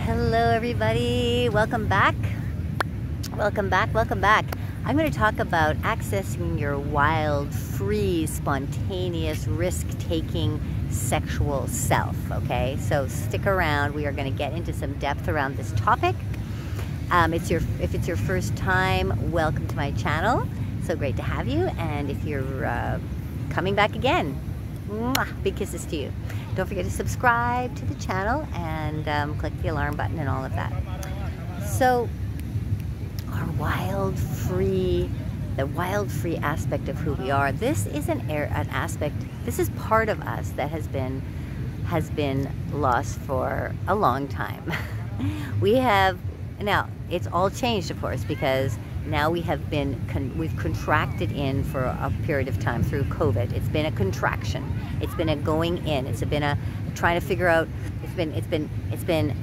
Hello everybody, welcome back. Welcome back. I'm going to talk about accessing your wild, free, spontaneous, risk-taking sexual self, okay? So stick around, we are going to get into some depth around this topic. If it's your first time, welcome to my channel. So great to have you, and if you're coming back again, big kisses to you. Don't forget to subscribe to the channel and click the alarm button and all of that. So our the wild free aspect of who we are, this is an aspect, this is part of us that has been lost for a long time. Now it's all changed, of course, because now we've contracted in for a period of time through COVID. It's been a contraction. It's been a going in. It's been a trying to figure out. It's been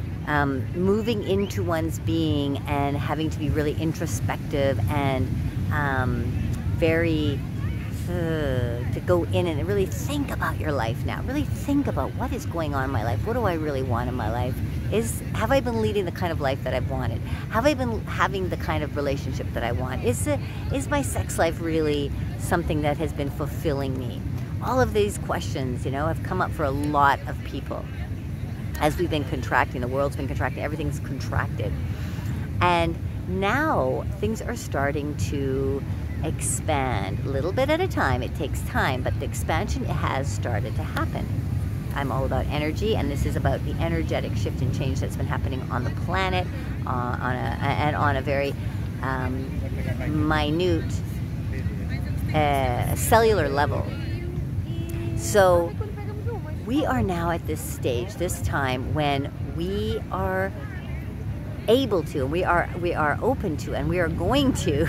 moving into one's being and having to be really introspective and to go in and really think about your life now. Really think about what is going on in my life. What do I really want in my life? Have I been leading the kind of life that I've wanted? Have I been having the kind of relationship that I want? Is my sex life really something that has been fulfilling me? All of these questions, have come up for a lot of people. As we've been contracting, the world's been contracting, everything's contracted. And now things are starting to expand a little bit at a time. It takes time, but the expansion has started to happen. I'm all about energy, and this is about the energetic shift and change that's been happening on the planet on a very minute cellular level. So we are now at this stage, this time, when we are able to, and we are open to, and we are going to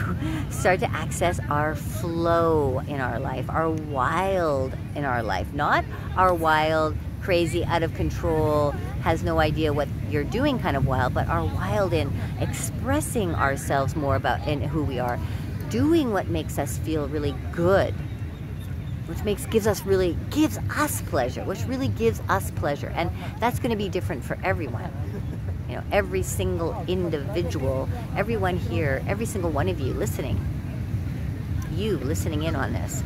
start to access our flow in our life, our wild in our life. Not our wild, crazy, out of control, has no idea what you're doing kind of wild, but our wild in expressing ourselves more about in who we are, doing what makes us feel really good, which gives us pleasure, which really gives us pleasure. And that's going to be different for everyone. Every single individual, everyone here, every single one of you listening in on this,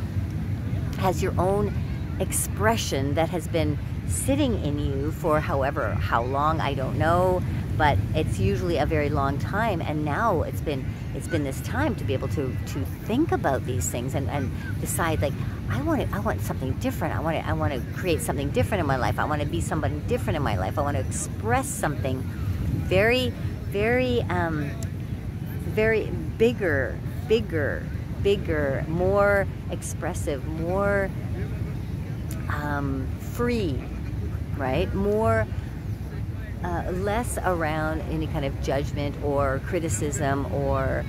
has your own expression that has been sitting in you for how long, I don't know, but it's usually a very long time. And now it's been this time to be able to think about these things and decide, like, I want something different. I want to create something different in my life. I want to be somebody different in my life. I want to express something very, very bigger, more expressive, more free, right? More, less around any kind of judgment or criticism or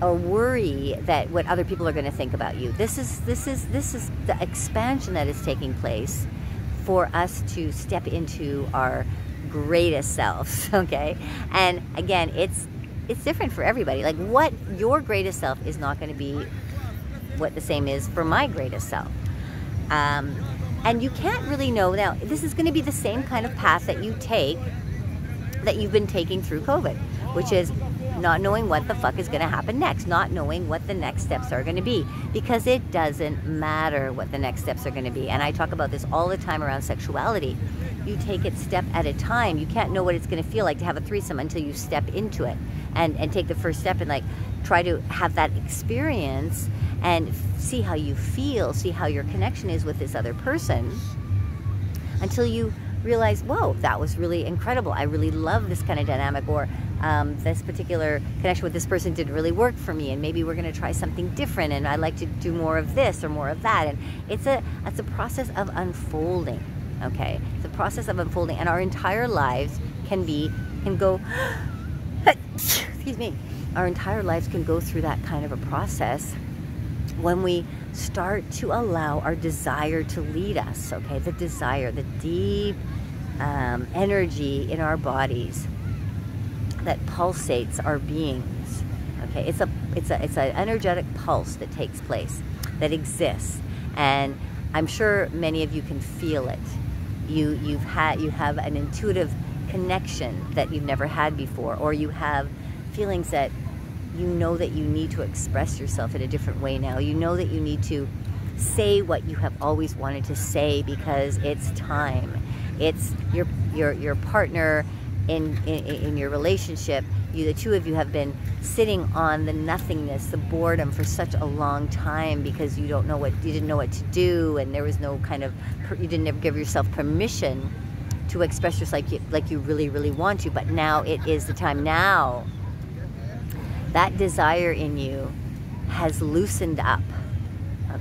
worry that what other people are going to think about you. This is the expansion that is taking place for us to step into our greatest selves, okay? And again, it's different for everybody. Like, what your greatest self is not going to be what the same is for my greatest self. And you can't really know. Now, this is going to be the same kind of path that you take, that you've been taking through COVID, which is not knowing what the fuck is going to happen next, not knowing what the next steps are going to be, because it doesn't matter what the next steps are going to be. And I talk about this all the time around sexuality. You take it step at a time. You can't know what it's going to feel like to have a threesome until you step into it and take the first step and, like, try to have that experience and see how you feel, see how your connection is with this other person, until you realize, whoa, that was really incredible. I really love this kind of dynamic, or this particular connection with this person didn't really work for me, and maybe we're going to try something different, and I'd like to do more of this or more of that. And it's a process of unfolding, okay? It's a process of unfolding, and our entire lives can go, excuse me, our entire lives can go through that kind of a process when we start to allow our desire to lead us, okay? The desire, the deep energy in our bodies that pulsates our beings, okay? It's an energetic pulse that takes place, that exists, and I'm sure many of you can feel it. you have an intuitive connection that you've never had before, or you have feelings that you know that you need to express yourself in a different way now. You know that you need to say what you have always wanted to say because it's time. It's your partner in your relationship. The two of you have been sitting on the nothingness, the boredom for such a long time because you didn't know what to do, and there was no kind of, you didn't ever give yourself permission to express yourself like you really, really want to. But now it is the time. Now that desire in you has loosened up.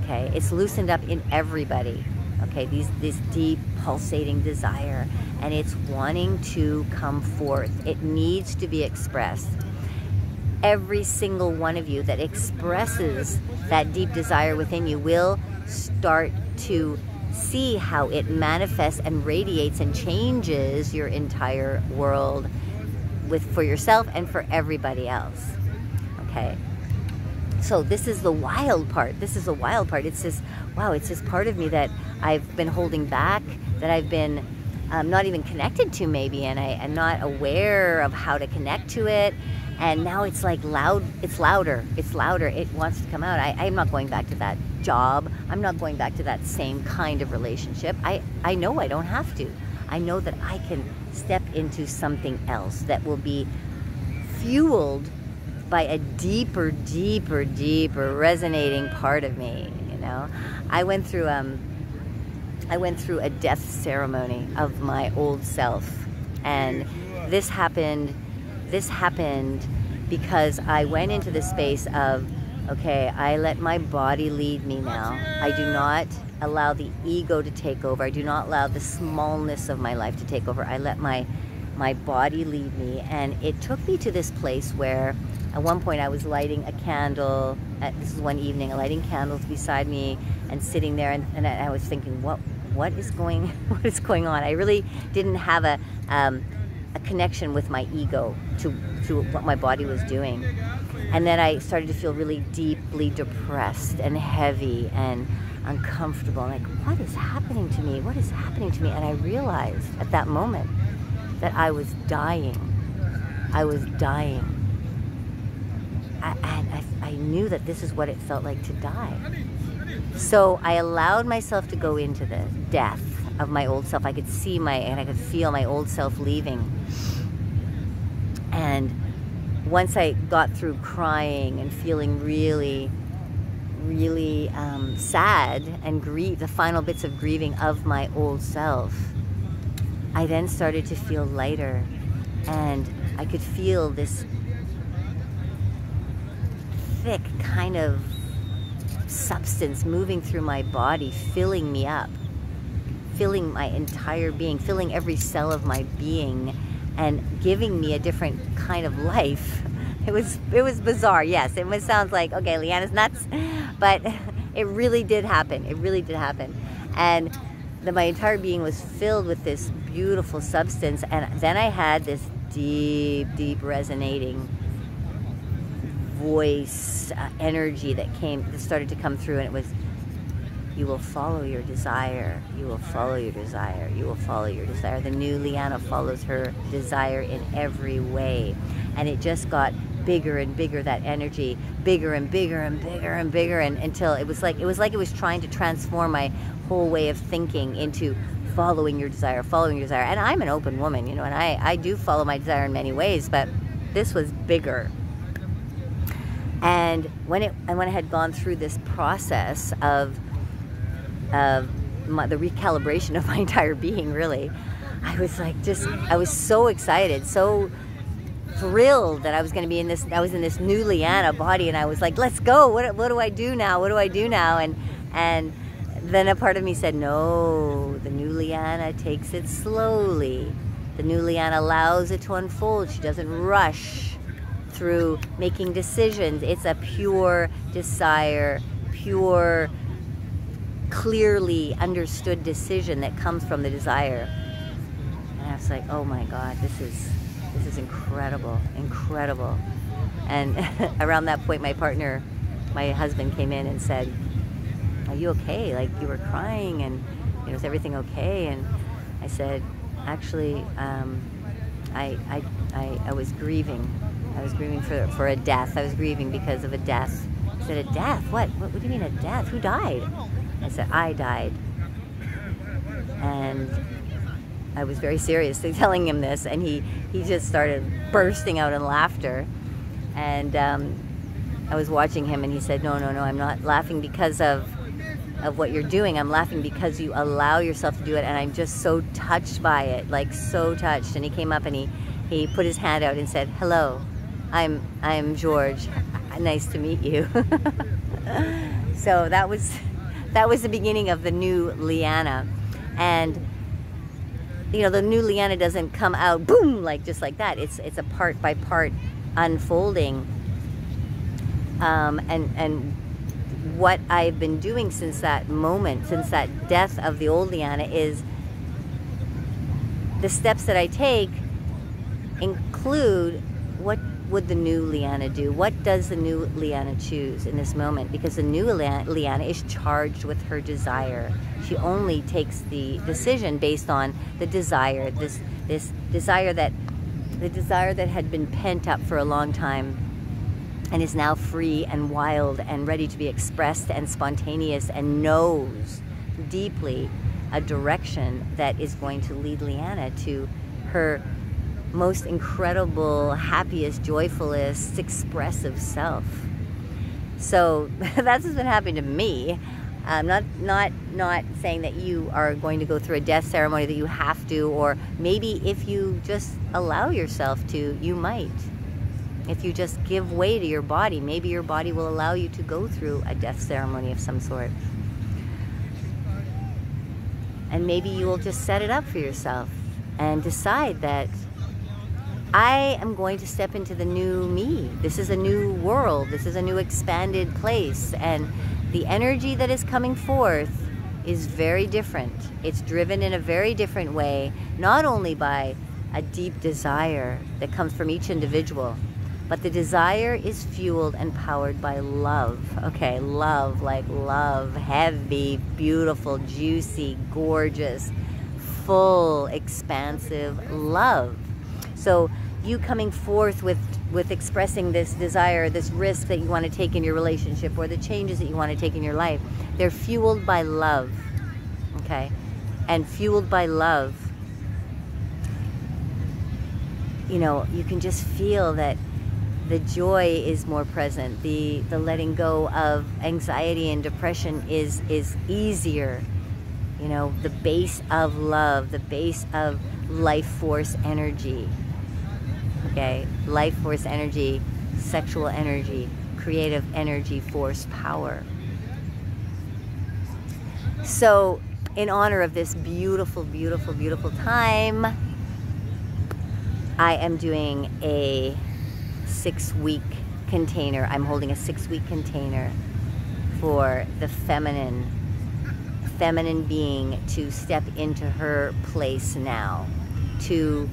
Okay, it's loosened up in everybody. Okay, this deep pulsating desire, and it's wanting to come forth. It needs to be expressed. Every single one of you that expresses that deep desire within you will start to see how it manifests and radiates and changes your entire world for yourself and for everybody else. Okay. So this is the wild part. This is the wild part. It's this, wow, it's this part of me that I've been holding back, that I've been not even connected to maybe, and I'm not aware of how to connect to it. And now it's like loud, it's louder, it wants to come out. I'm not going back to that job. I'm not going back to that same kind of relationship. I know I don't have to. I know that I can step into something else that will be fueled by a deeper, deeper, deeper resonating part of me, you know. I went through a death ceremony of my old self, and this happened because I went into the space of, okay, I let my body lead me now. I do not allow the ego to take over. I do not allow the smallness of my life to take over. I let my body lead me, and it took me to this place where at one point I was lighting a candle. This is one evening, lighting candles beside me and sitting there, and I was thinking, what is going on? I really didn't have a connection with my ego to what my body was doing. And then I started to feel really deeply depressed and heavy and uncomfortable. Like, what is happening to me? What is happening to me? And I realized at that moment that I was dying. I was dying. I knew that this is what it felt like to die. So I allowed myself to go into the death of my old self. I could see and I could feel my old self leaving. And once I got through crying and feeling really, really sad and the final bits of grieving of my old self, I then started to feel lighter, and I could feel this thick kind of substance moving through my body, filling me up, filling my entire being, filling every cell of my being, and giving me a different kind of life. It was bizarre, yes. It sounds like, okay, Leanna's nuts, but it really did happen. It really did happen. And my entire being was filled with this beautiful substance, and then I had this deep, deep resonating voice, energy that started to come through, and it was, you will follow your desire, you will follow your desire, you will follow your desire. The new Leanna follows her desire in every way. And it just got bigger and bigger, that energy, bigger and bigger and bigger and bigger, and until it was like it was trying to transform my whole way of thinking into following your desire, following your desire. And I'm an open woman, you know, and I do follow my desire in many ways, but this was bigger. And when I had gone through this process of the recalibration of my entire being, really, I was like, I was so excited, so thrilled that I was going to be in this. I was in this new Leanna body, and I was like, let's go. What do I do now? What do I do now? And then a part of me said, no, the new Leanna takes it slowly. The new Leanna allows it to unfold. She doesn't rush through making decisions. It's a pure desire, pure, clearly understood decision that comes from the desire. And I was like, oh my God, this is incredible, incredible. And around that point, my husband came in and said, are you okay? Like, you were crying, and is everything okay? I said, actually, I was grieving. I was grieving for a death. I was grieving because of a death. He said, a death? What do you mean a death? Who died? I said, I died. And I was very seriously telling him this, and he just started bursting out in laughter. And I was watching him, and he said, no, I'm not laughing because of what you're doing. I'm laughing because you allow yourself to do it, and I'm just so touched by it, like so touched. And he came up and he put his hand out and said, hello, I'm George. Nice to meet you. So that was the beginning of the new Leanna. And you know, the new Leanna doesn't come out boom, like just like that. It's a part by part unfolding. And what I've been doing since that moment, since that death of the old Leanna, is the steps that I take include what would the new Leanna do? What does the new Leanna choose in this moment? Because the new Leanna is charged with her desire. She only takes the decision based on the desire, this desire that had been pent up for a long time, and is now free and wild and ready to be expressed and spontaneous, and knows deeply a direction that is going to lead Leanna to her most incredible, happiest, joyfulest, expressive self. So that's what's been happening to me. I'm not saying that you are going to go through a death ceremony, that you have to, or maybe if you just allow yourself to, you might. If you just give way to your body, maybe your body will allow you to go through a death ceremony of some sort. And maybe you will just set it up for yourself and decide that I am going to step into the new me. This is a new world. This is a new expanded place. And the energy that is coming forth is very different. It's driven in a very different way, not only by a deep desire that comes from each individual, but the desire is fueled and powered by love. Okay, love, like love, heavy, beautiful, juicy, gorgeous, full, expansive love. So you coming forth with expressing this desire, this risk that you want to take in your relationship, or the changes that you want to take in your life, they're fueled by love, okay? And fueled by love, you know, you can just feel that the joy is more present. The letting go of anxiety and depression is easier. You know, the base of love, the base of life force energy. Okay, life force energy, sexual energy, creative energy, force, power. So, in honor of this beautiful, beautiful, beautiful time, I am doing a 6-week container. I'm holding a 6-week container for the feminine being to step into her place now, to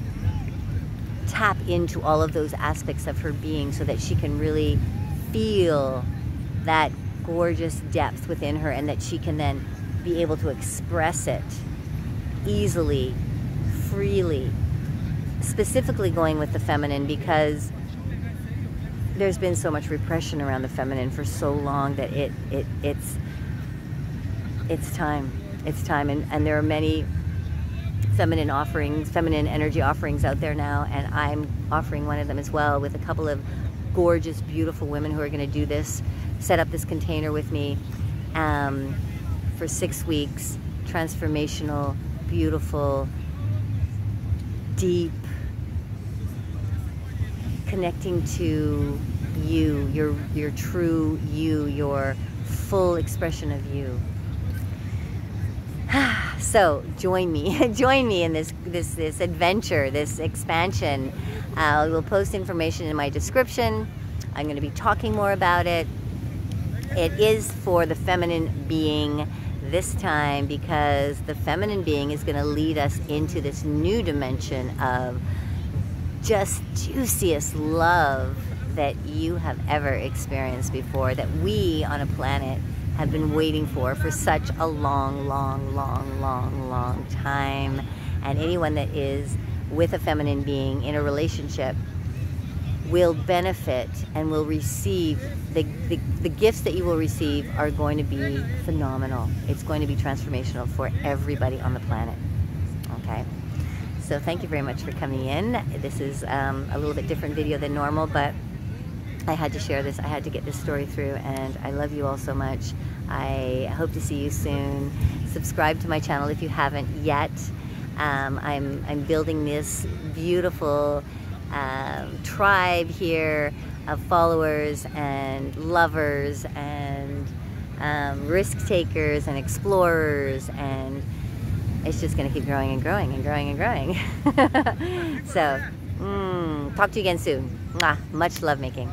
tap into all of those aspects of her being so that she can really feel that gorgeous depth within her, and that she can then be able to express it easily, freely. Specifically going with the feminine because there's been so much repression around the feminine for so long that it's time. It's time, and there are many feminine offerings, feminine energy offerings out there now, and I'm offering one of them as well with a couple of gorgeous, beautiful women who are going to do this, set up this container with me for 6 weeks. Transformational, beautiful, deep, connecting to you, your true you, your full expression of you. So join me in this adventure, this expansion. I will post information in my description. I'm going to be talking more about it. It is for the feminine being this time, because the feminine being is going to lead us into this new dimension of just juiciest love that you have ever experienced before, that we on a planet have been waiting for such a long, long, long, long, long time. And anyone that is with a feminine being in a relationship will benefit and will receive, the gifts that you will receive are going to be phenomenal. It's going to be transformational for everybody on the planet. Okay? So thank you very much for coming in. This is a little bit different video than normal, but I had to share this. I had to get this story through, and I love you all so much. I hope to see you soon. Subscribe to my channel if you haven't yet. I'm building this beautiful tribe here of followers and lovers and risk takers and explorers, and it's just going to keep growing and growing and growing and growing. So, talk to you again soon. Mwah. Much love making.